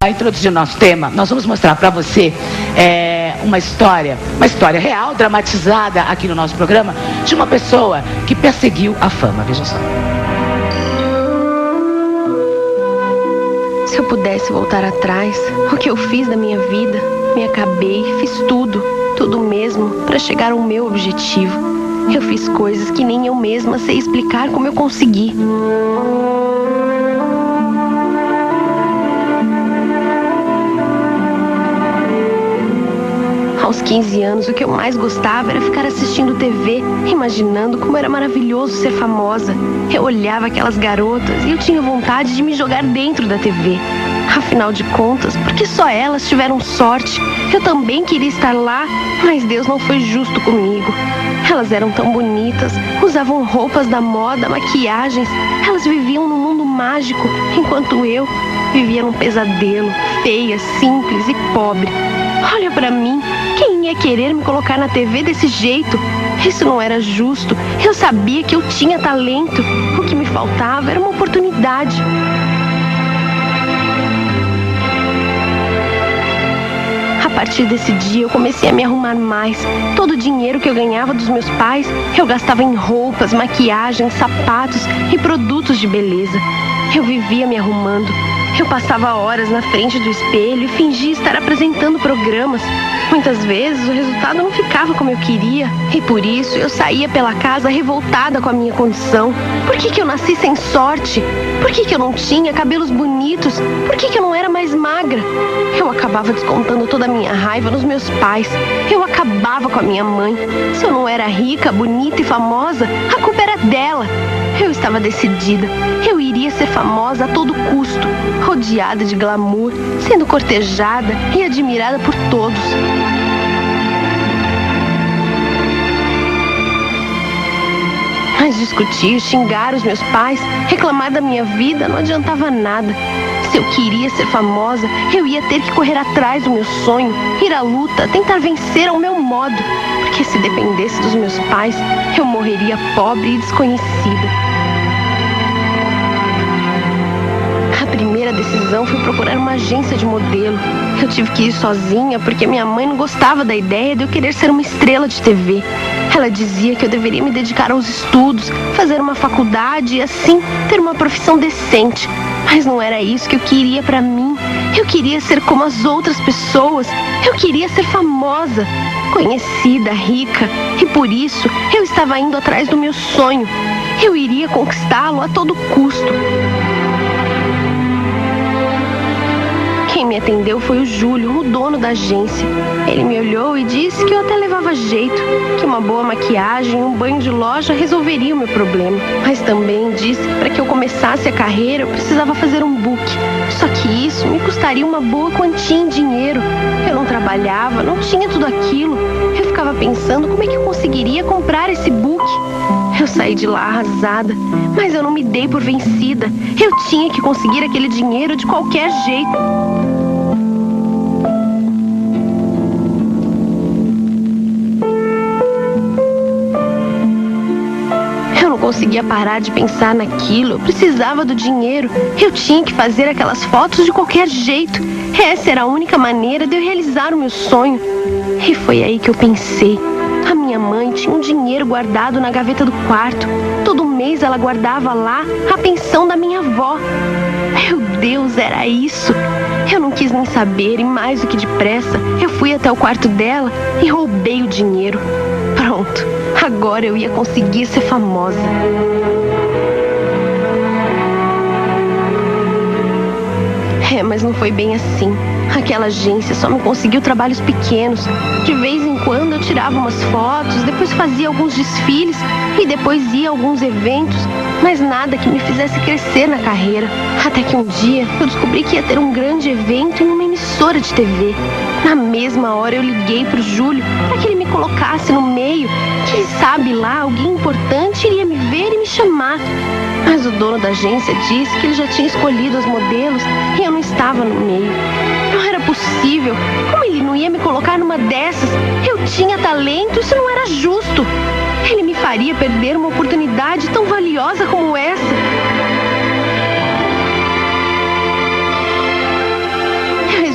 A introduzir o nosso tema, nós vamos mostrar para você uma história real, dramatizada aqui no nosso programa, de uma pessoa que perseguiu a fama. Vejam só. Se eu pudesse voltar atrás, o que eu fiz da minha vida, me acabei, fiz tudo mesmo para chegar ao meu objetivo. Eu fiz coisas que nem eu mesma sei explicar como eu consegui. Aos 15 anos, o que eu mais gostava era ficar assistindo TV, imaginando como era maravilhoso ser famosa. Eu olhava aquelas garotas e eu tinha vontade de me jogar dentro da TV. Afinal de contas, porque só elas tiveram sorte, eu também queria estar lá, mas Deus não foi justo comigo. Elas eram tão bonitas, usavam roupas da moda, maquiagens, elas viviam num mundo mágico, enquanto eu vivia num pesadelo, feia, simples e pobre. Olha pra mim, quem ia querer me colocar na TV desse jeito? Isso não era justo. Eu sabia que eu tinha talento. O que me faltava era uma oportunidade. A partir desse dia eu comecei a me arrumar mais. Todo o dinheiro que eu ganhava dos meus pais, eu gastava em roupas, maquiagem, sapatos e produtos de beleza. Eu vivia me arrumando. Eu passava horas na frente do espelho e fingia estar apresentando programas. Muitas vezes o resultado não ficava como eu queria. E por isso eu saía pela casa revoltada com a minha condição. Por que eu nasci sem sorte? Por que eu não tinha cabelos bonitos? Por que eu não era mais magra? Eu acabava descontando toda a minha raiva nos meus pais. Eu acabava com a minha mãe. Se eu não era rica, bonita e famosa, a culpa era dela. Eu estava decidida. Eu iria ser famosa a todo custo, rodeada de glamour, sendo cortejada e admirada por todos. Mas discutir, xingar os meus pais, reclamar da minha vida não adiantava nada. Se eu queria ser famosa, eu ia ter que correr atrás do meu sonho, ir à luta, tentar vencer ao meu modo. Porque se dependesse dos meus pais, eu morreria pobre e desconhecida. A primeira decisão foi procurar uma agência de modelo. Eu tive que ir sozinha porque minha mãe não gostava da ideia de eu querer ser uma estrela de TV. Ela dizia que eu deveria me dedicar aos estudos, fazer uma faculdade e assim ter uma profissão decente. Mas não era isso que eu queria pra mim. Eu queria ser como as outras pessoas. Eu queria ser famosa, conhecida, rica. E por isso eu estava indo atrás do meu sonho. Eu iria conquistá-lo a todo custo. Quem me atendeu foi o Júlio, o dono da agência. Ele me olhou e disse que eu até levava jeito, que uma boa maquiagem e um banho de loja resolveria o meu problema. Mas também disse que para que eu começasse a carreira eu precisava fazer um book. Só que isso me custaria uma boa quantia em dinheiro. Eu não trabalhava, não tinha tudo aquilo. Eu ficava pensando como é que eu conseguiria comprar esse book. Eu saí de lá arrasada, mas eu não me dei por vencida. Eu tinha que conseguir aquele dinheiro de qualquer jeito. Eu não conseguia parar de pensar naquilo. Eu precisava do dinheiro. Eu tinha que fazer aquelas fotos de qualquer jeito. Essa era a única maneira de eu realizar o meu sonho. E foi aí que eu pensei. A minha mãe tinha um dinheiro guardado na gaveta do quarto. Todo mês ela guardava lá a pensão da minha avó. Meu Deus, era isso. Eu não quis nem saber e mais do que depressa, eu fui até o quarto dela e roubei o dinheiro. Pronto, agora eu ia conseguir ser famosa. Mas não foi bem assim. Aquela agência só me conseguiu trabalhos pequenos. De vez em quando eu tirava umas fotos, depois fazia alguns desfiles e depois ia a alguns eventos, mas nada que me fizesse crescer na carreira. Até que um dia eu descobri que ia ter um grande evento em uma emissora de TV. Na mesma hora eu liguei pro Júlio para que ele me colocasse no meio. Quem sabe lá alguém importante iria me ver e me chamar. Mas o dono da agência disse que ele já tinha escolhido as modelos e eu não estava no meio. Não era possível. Como ele não ia me colocar numa dessas? Eu tinha talento, isso não era justo. Ele me faria perder uma oportunidade tão valiosa como essa.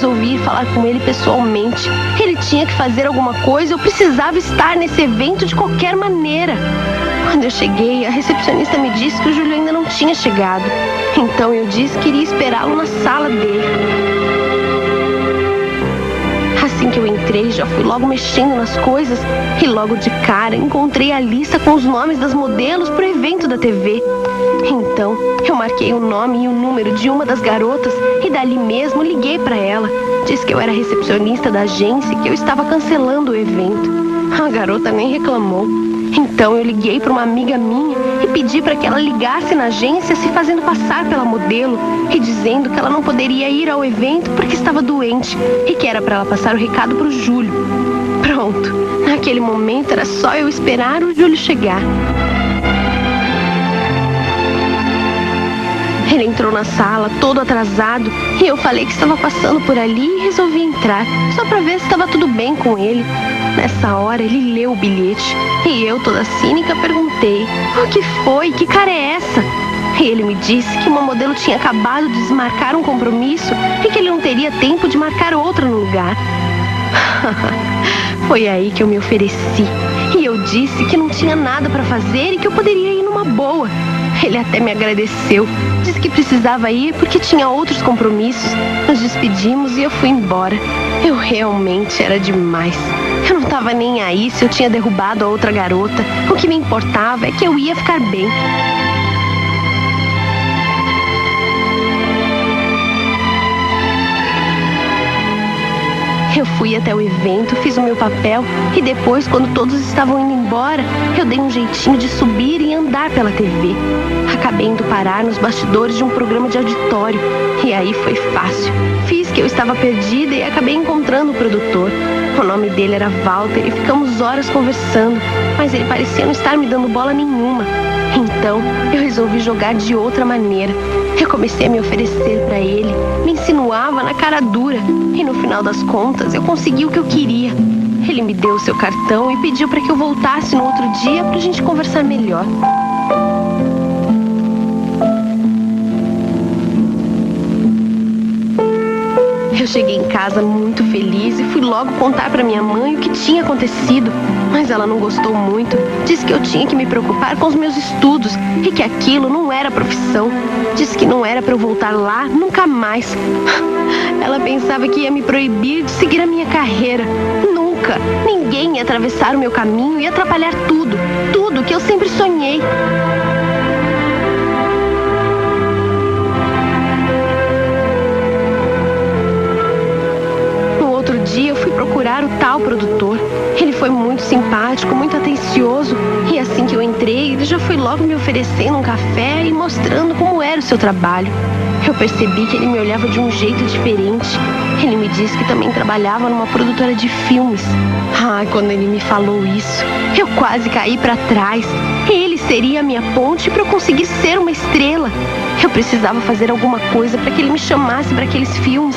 resolvi ir falar com ele pessoalmente. Ele tinha que fazer alguma coisa, eu precisava estar nesse evento de qualquer maneira. Quando eu cheguei, a recepcionista me disse que o Júlio ainda não tinha chegado. Então eu disse que iria esperá-lo na sala dele. Assim que eu entrei, já fui logo mexendo nas coisas e logo de cara encontrei a lista com os nomes das modelos para o evento da TV. Então, eu marquei o nome e o número de uma das garotas e dali mesmo liguei para ela. Disse que eu era recepcionista da agência e que eu estava cancelando o evento. A garota nem reclamou. Então eu liguei para uma amiga minha e pedi para que ela ligasse na agência se fazendo passar pela modelo e dizendo que ela não poderia ir ao evento porque estava doente e que era para ela passar o recado para o Júlio. Pronto, naquele momento era só eu esperar o Júlio chegar. Ele entrou na sala, todo atrasado, e eu falei que estava passando por ali e resolvi entrar, só para ver se estava tudo bem com ele. Nessa hora, ele leu o bilhete, e eu, toda cínica, perguntei: o que foi? Que cara é essa? E ele me disse que uma modelo tinha acabado de desmarcar um compromisso e que ele não teria tempo de marcar outra no lugar. Foi aí que eu me ofereci, e eu disse que não tinha nada para fazer e que eu poderia ir numa boa. Ele até me agradeceu, disse que precisava ir porque tinha outros compromissos. Nos despedimos e eu fui embora. Eu realmente era demais. Eu não estava nem aí se eu tinha derrubado a outra garota. O que me importava é que eu ia ficar bem. Eu fui até o evento, fiz o meu papel e depois, quando todos estavam indo embora, eu dei um jeitinho de subir e andar pela TV. Acabei indo parar nos bastidores de um programa de auditório e aí foi fácil. Fiz que eu estava perdida e acabei encontrando o produtor. O nome dele era Walter e ficamos horas conversando, mas ele parecia não estar me dando bola nenhuma. Então, eu resolvi jogar de outra maneira. Eu comecei a me oferecer para ele, me insinuava na cara dura e no final das contas eu consegui o que eu queria. Ele me deu o seu cartão e pediu para que eu voltasse no outro dia para a gente conversar melhor. Eu cheguei em casa muito feliz e fui logo contar para minha mãe o que tinha acontecido. Mas ela não gostou muito. Disse que eu tinha que me preocupar com os meus estudos e que aquilo não era profissão. Disse que não era para eu voltar lá nunca mais. Ela pensava que ia me proibir de seguir a minha carreira. Nunca. Ninguém ia atravessar o meu caminho e atrapalhar tudo. Tudo que eu sempre sonhei. Dia eu fui procurar o tal produtor. Ele foi muito simpático, muito atencioso e assim que eu entrei, ele já foi logo me oferecendo um café e mostrando como era o seu trabalho. Eu percebi que ele me olhava de um jeito diferente. Ele me disse que também trabalhava numa produtora de filmes. Quando ele me falou isso, eu quase caí para trás. Ele seria a minha ponte para eu conseguir ser uma estrela. Eu precisava fazer alguma coisa para que ele me chamasse para aqueles filmes.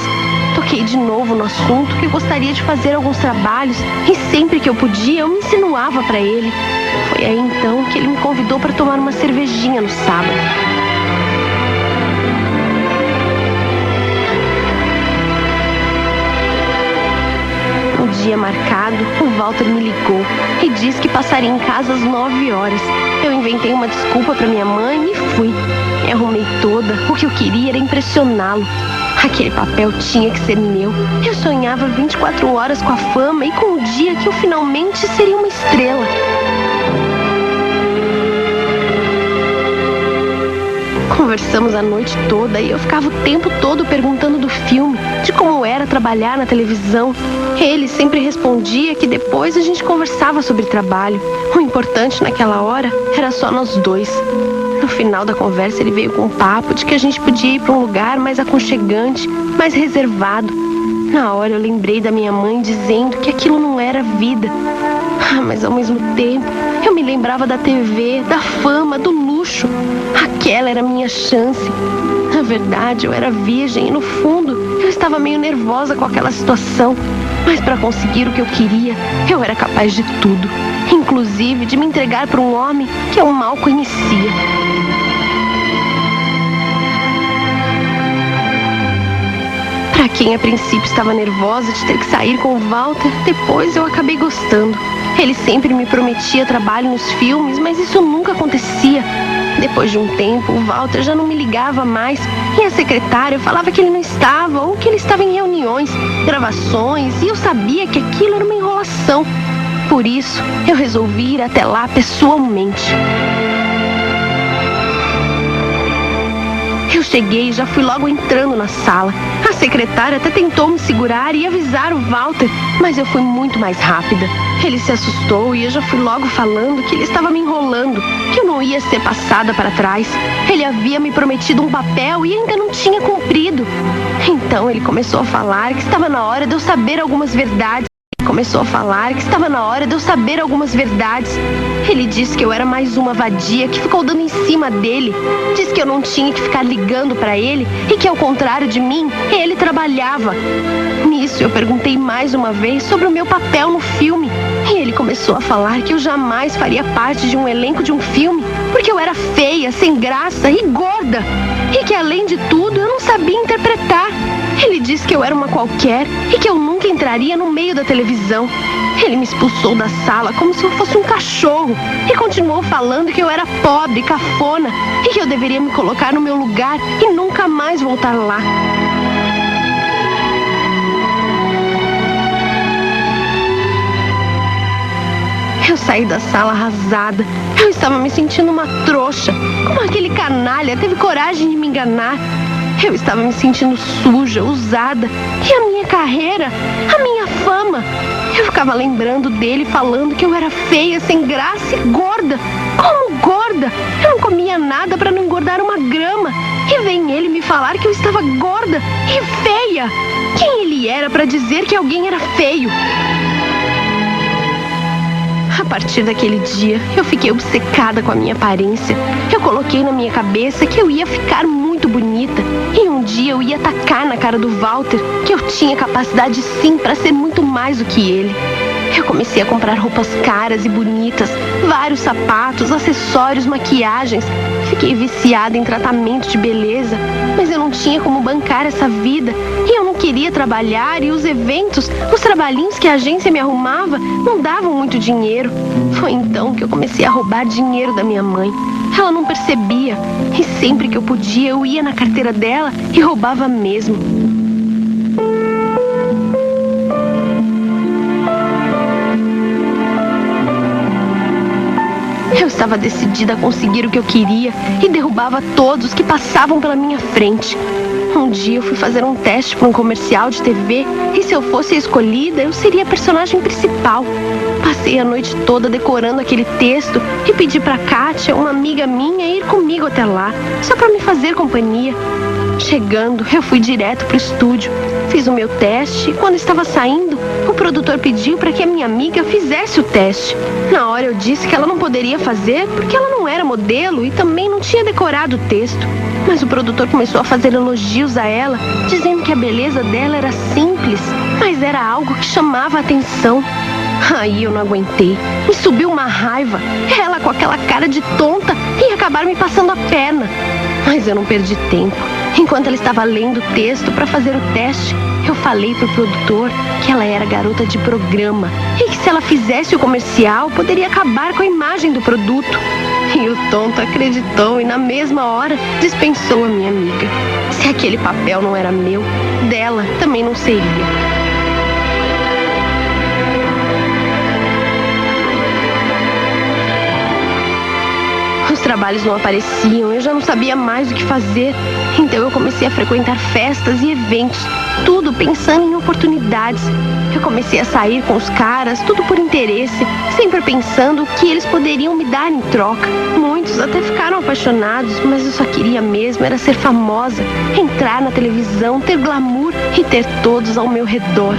Toquei de novo no assunto que eu gostaria de fazer alguns trabalhos e sempre que eu podia eu me insinuava para ele. Foi aí então que ele me convidou para tomar uma cervejinha no sábado. No dia marcado, o Walter me ligou e disse que passaria em casa às 9 horas. Eu inventei uma desculpa para minha mãe e fui. Me arrumei toda, o que eu queria era impressioná-lo. Aquele papel tinha que ser meu. Eu sonhava 24 horas com a fama e com o dia que eu finalmente seria uma estrela. Conversamos a noite toda e eu ficava o tempo todo perguntando do filme, de como era trabalhar na televisão. Ele sempre respondia que depois a gente conversava sobre trabalho. O importante naquela hora era só nós dois. No final da conversa ele veio com um papo de que a gente podia ir para um lugar mais aconchegante, mais reservado. Na hora eu lembrei da minha mãe dizendo que aquilo não era vida. Mas ao mesmo tempo eu me lembrava da TV, da fama, do luxo. Aquela era a minha chance. Na verdade eu era virgem e no fundo eu estava meio nervosa com aquela situação. Mas para conseguir o que eu queria, eu era capaz de tudo. Inclusive de me entregar para um homem que eu mal conhecia. Pra quem a princípio estava nervosa de ter que sair com o Walter, depois eu acabei gostando. Ele sempre me prometia trabalho nos filmes, mas isso nunca acontecia. Depois de um tempo, o Walter já não me ligava mais e a secretária falava que ele não estava ou que ele estava em reuniões, gravações, e eu sabia que aquilo era uma enrolação. Por isso, eu resolvi ir até lá pessoalmente. Eu cheguei e já fui logo entrando na sala. A secretária até tentou me segurar e avisar o Walter, mas eu fui muito mais rápida. Ele se assustou e eu já fui logo falando que ele estava me enrolando, que eu não ia ser passada para trás. Ele havia me prometido um papel e ainda não tinha cumprido. Então ele começou a falar que estava na hora de eu saber algumas verdades. Ele disse que eu era mais uma vadia que ficou dando em cima dele. Disse que eu não tinha que ficar ligando para ele e que, ao contrário de mim, ele trabalhava. Nisso, eu perguntei mais uma vez sobre o meu papel no filme. E ele começou a falar que eu jamais faria parte de um elenco de um filme, porque eu era feia, sem graça e gorda. E que, além de tudo, eu não sabia interpretar. Ele disse que eu era uma qualquer e que eu nunca entraria no meio da televisão. Ele me expulsou da sala como se eu fosse um cachorro e continuou falando que eu era pobre, cafona e que eu deveria me colocar no meu lugar e nunca mais voltar lá. Eu saí da sala arrasada. Eu estava me sentindo uma trouxa. Como aquele canalha teve coragem de me enganar. Eu estava me sentindo suja, usada. E a minha carreira? A minha fama? Eu ficava lembrando dele falando que eu era feia, sem graça e gorda. Como gorda? Eu não comia nada para não engordar uma grama. E vem ele me falar que eu estava gorda e feia. Quem ele era para dizer que alguém era feio? A partir daquele dia, eu fiquei obcecada com a minha aparência. Eu coloquei na minha cabeça que eu ia ficar muito bonita. E um dia eu ia tacar na cara do Walter que eu tinha capacidade sim para ser muito mais do que ele. Eu comecei a comprar roupas caras e bonitas, vários sapatos, acessórios, maquiagens. Fiquei viciada em tratamento de beleza, mas eu não tinha como bancar essa vida. E eu não queria trabalhar e os eventos, os trabalhinhos que a agência me arrumava, não davam muito dinheiro. Foi então que eu comecei a roubar dinheiro da minha mãe. Ela não percebia e sempre que eu podia eu ia na carteira dela e roubava mesmo. Eu estava decidida a conseguir o que eu queria e derrubava todos que passavam pela minha frente. Um dia eu fui fazer um teste para um comercial de TV e se eu fosse a escolhida, eu seria a personagem principal. Passei a noite toda decorando aquele texto e pedi para Kátia, uma amiga minha, ir comigo até lá, só para me fazer companhia. Chegando, eu fui direto para o estúdio. Fiz o meu teste e quando estava saindo, o produtor pediu para que a minha amiga fizesse o teste. Na hora eu disse que ela não poderia fazer porque ela não era modelo e também não tinha decorado o texto. Mas o produtor começou a fazer elogios a ela, dizendo que a beleza dela era simples, mas era algo que chamava a atenção. Aí eu não aguentei. Me subiu uma raiva. Ela, com aquela cara de tonta, ia acabar me passando a perna. Mas eu não perdi tempo. Enquanto ela estava lendo o texto para fazer o teste, eu falei pro produtor que ela era garota de programa e que se ela fizesse o comercial, poderia acabar com a imagem do produto. E o tonto acreditou e na mesma hora dispensou a minha amiga. Se aquele papel não era meu, dela também não seria. Os trabalhos não apareciam, eu já não sabia mais o que fazer. Então eu comecei a frequentar festas e eventos, tudo pensando em oportunidades. Eu comecei a sair com os caras, tudo por interesse, sempre pensando o que eles poderiam me dar em troca. Muitos até ficaram apaixonados, mas eu só queria mesmo era ser famosa, entrar na televisão, ter glamour e ter todos ao meu redor.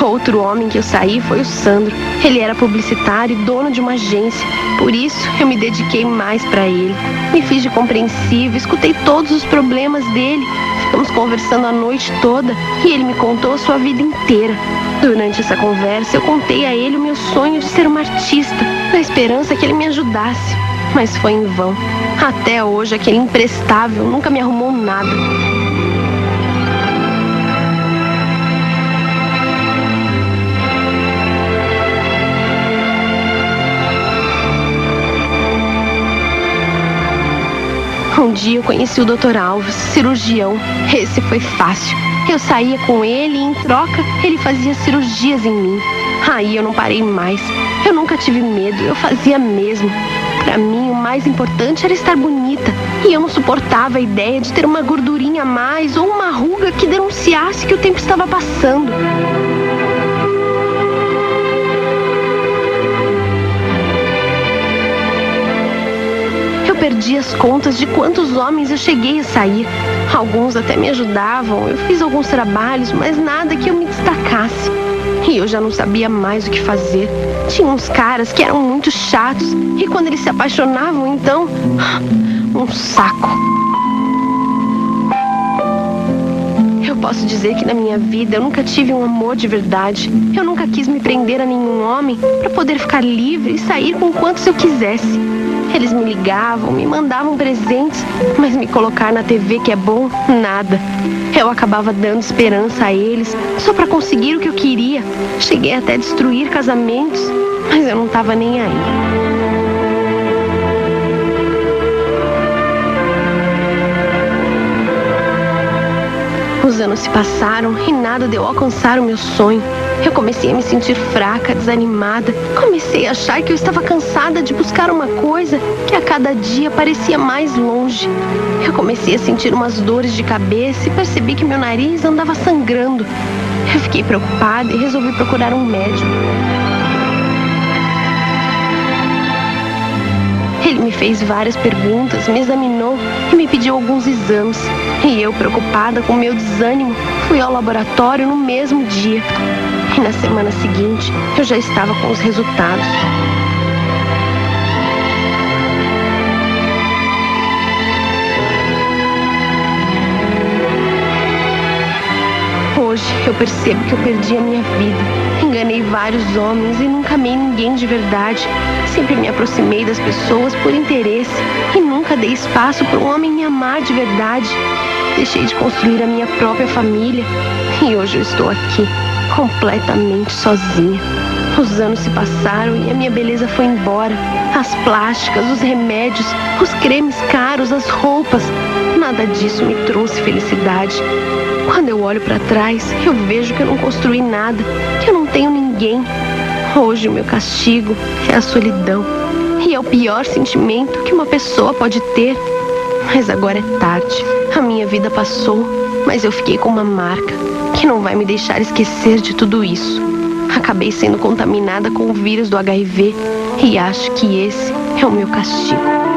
Outro homem que eu saí foi o Sandro. Ele era publicitário e dono de uma agência. Por isso, eu me dediquei mais para ele. Me fiz de compreensiva, escutei todos os problemas dele. Ficamos conversando a noite toda e ele me contou a sua vida inteira. Durante essa conversa, eu contei a ele o meu sonho de ser uma artista, na esperança que ele me ajudasse. mas foi em vão. Até hoje, aquele imprestável nunca me arrumou nada. Um dia eu conheci o Dr. Alves, cirurgião. Esse foi fácil. Eu saía com ele e, em troca, ele fazia cirurgias em mim. Aí eu não parei mais. Eu nunca tive medo, eu fazia mesmo. Pra mim, o mais importante era estar bonita. E eu não suportava a ideia de ter uma gordurinha a mais ou uma ruga que denunciasse que o tempo estava passando. Perdi as contas de quantos homens eu cheguei a sair. Alguns até me ajudavam, eu fiz alguns trabalhos, mas nada que eu me destacasse. E eu já não sabia mais o que fazer. Tinha uns caras que eram muito chatos e quando eles se apaixonavam, então... um saco. Eu posso dizer que na minha vida eu nunca tive um amor de verdade. Eu nunca quis me prender a nenhum homem para poder ficar livre e sair com quantos eu quisesse. Eles me ligavam, me mandavam presentes, mas me colocar na TV que é bom, nada. Eu acabava dando esperança a eles só para conseguir o que eu queria. Cheguei até a destruir casamentos, mas eu não estava nem aí. Os anos se passaram e nada deu a alcançar o meu sonho. Eu comecei a me sentir fraca, desanimada. Comecei a achar que eu estava cansada de buscar uma coisa que a cada dia parecia mais longe. Eu comecei a sentir umas dores de cabeça e percebi que meu nariz andava sangrando. Eu fiquei preocupada e resolvi procurar um médico. Ele me fez várias perguntas, me examinou e me pediu alguns exames. E eu, preocupada com o meu desânimo, fui ao laboratório no mesmo dia. E na semana seguinte, eu já estava com os resultados. Hoje eu percebo que eu perdi a minha vida. Enganei vários homens e nunca amei ninguém de verdade. Sempre me aproximei das pessoas por interesse e nunca dei espaço para um homem me amar de verdade. Deixei de construir a minha própria família e hoje eu estou aqui, completamente sozinha. Os anos se passaram e a minha beleza foi embora. As plásticas, os remédios, os cremes caros, as roupas, nada disso me trouxe felicidade. Quando eu olho para trás, eu vejo que eu não construí nada, que eu não tenho ninguém. Hoje o meu castigo é a solidão. E é o pior sentimento que uma pessoa pode ter. Mas agora é tarde. A minha vida passou, mas eu fiquei com uma marca que não vai me deixar esquecer de tudo isso. Acabei sendo contaminada com o vírus do HIV e acho que esse é o meu castigo.